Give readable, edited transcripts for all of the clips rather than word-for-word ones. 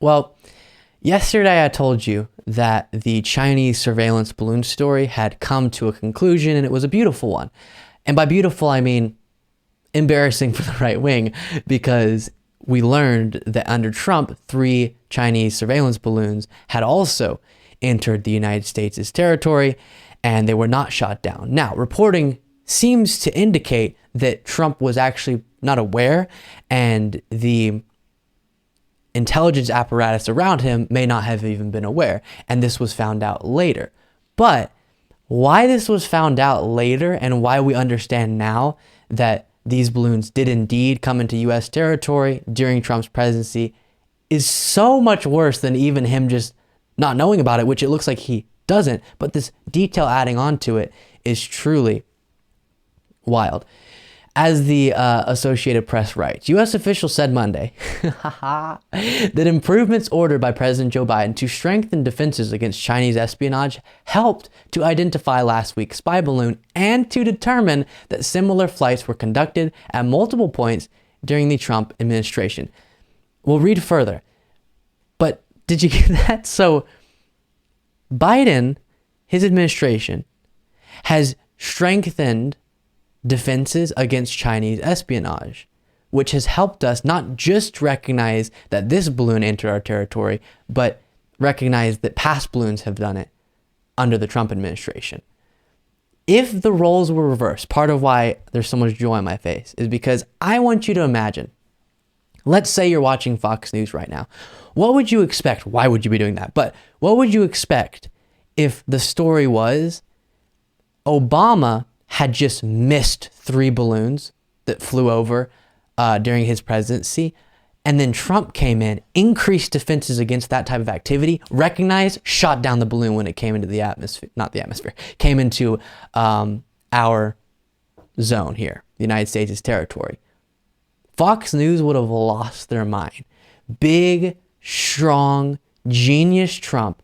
Well, yesterday I told you that the Chinese surveillance balloon story had come to a conclusion, and it was a beautiful one. And by beautiful, I mean embarrassing for the right wing, because we learned that under Trump, 3 Chinese surveillance balloons had also entered the United States' territory, and they were not shot down. Now, reporting seems to indicate that Trump was actually not aware, and the intelligence apparatus around him may not have even been aware, and this was found out later. But why this was found out later, and why we understand now that these balloons did indeed come into U.S. territory during Trump's presidency, is so much worse than even him just not knowing about it, which it looks like he doesn't. But this detail adding on to it is truly wild. As the Associated Press writes, U.S. officials said Monday that improvements ordered by President Joe Biden to strengthen defenses against Chinese espionage helped to identify last week's spy balloon and to determine that similar flights were conducted at multiple points during the Trump administration. We'll read further. But did you get that? So Biden, his administration, has strengthened defenses against Chinese espionage, which has helped us not just recognize that this balloon entered our territory, but recognize that past balloons have done it under the Trump administration. If the roles were reversed, part of why there's so much joy on my face is because I want you to imagine, let's say you're watching Fox News right now. What would you expect? Why would you be doing that? But what would you expect if the story was Obama had just missed 3 balloons that flew over during his presidency, and then Trump came in, increased defenses against that type of activity, recognized, shot down the balloon when it came into the atmosphere, not the atmosphere, came into our zone here, the United States' territory. Fox News would have lost their mind. Big, strong, genius Trump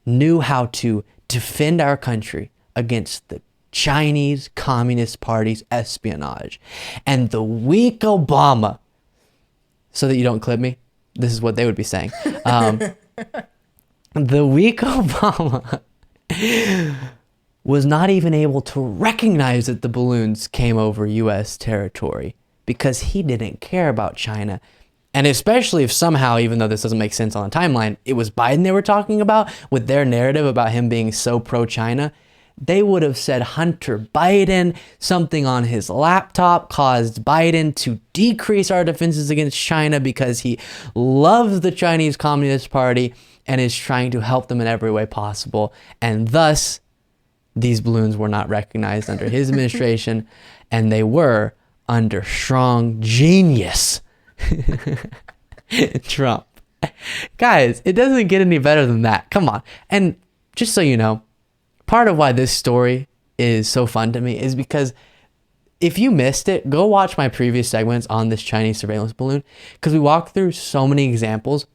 knew how to defend our country against the Chinese Communist Party's espionage. And the weak Obama, so that you don't clip me, this is what they would be saying. The weak Obama was not even able to recognize that the balloons came over U.S. territory because he didn't care about China. And especially if somehow, even though this doesn't make sense on the timeline, it was Biden they were talking about with their narrative about him being so pro-China, they would have said Hunter Biden, something on his laptop caused Biden to decrease our defenses against China because he loves the Chinese Communist Party and is trying to help them in every way possible. And thus, these balloons were not recognized under his administration, and they were under strong genius Trump. Guys, it doesn't get any better than that. Come on. And just so you know, part of why this story is so fun to me is because if you missed it, go watch my previous segments on this Chinese surveillance balloon, because we walked through so many examples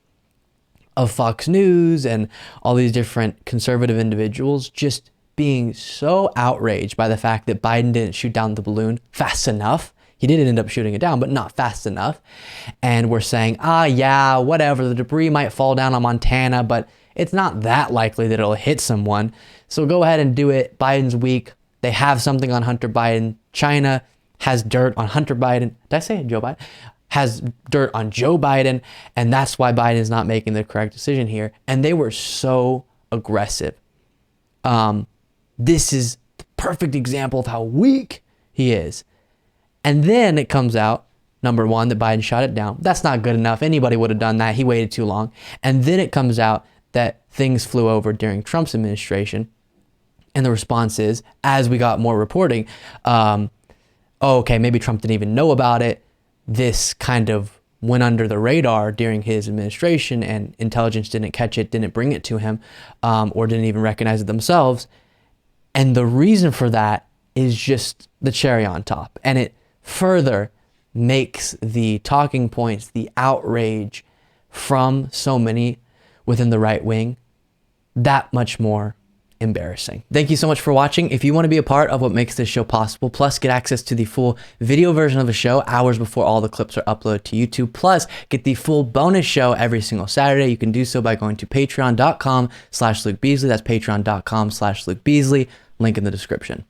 of Fox News and all these different conservative individuals just being so outraged by the fact that Biden didn't shoot down the balloon fast enough. He did end up shooting it down, but not fast enough. And we're saying, yeah, whatever, the debris might fall down on Montana, but it's not that likely that it'll hit someone. So go ahead and do it. Biden's weak. They have something on Hunter Biden. China has dirt on Hunter Biden. Did I say Joe Biden? Has dirt on Joe Biden. And that's why Biden is not making the correct decision here. And they were so aggressive. This is the perfect example of how weak he is. And then it comes out, number one, that Biden shot it down. That's not good enough. Anybody would have done that. He waited too long. And then it comes out that things flew over during Trump's administration. And the response is, as we got more reporting, okay, maybe Trump didn't even know about it. This kind of went under the radar during his administration, and intelligence didn't catch it, didn't bring it to him, or didn't even recognize it themselves. And the reason for that is just the cherry on top. And it further makes the talking points, the outrage from so many within the right wing, that much more embarrassing. Thank you so much for watching. If you want to be a part of what makes this show possible, plus get access to the full video version of the show hours before all the clips are uploaded to YouTube, plus get the full bonus show every single Saturday, you can do so by going to patreon.com/Luke Beasley. That's patreon.com/Luke Beasley. Link in the description.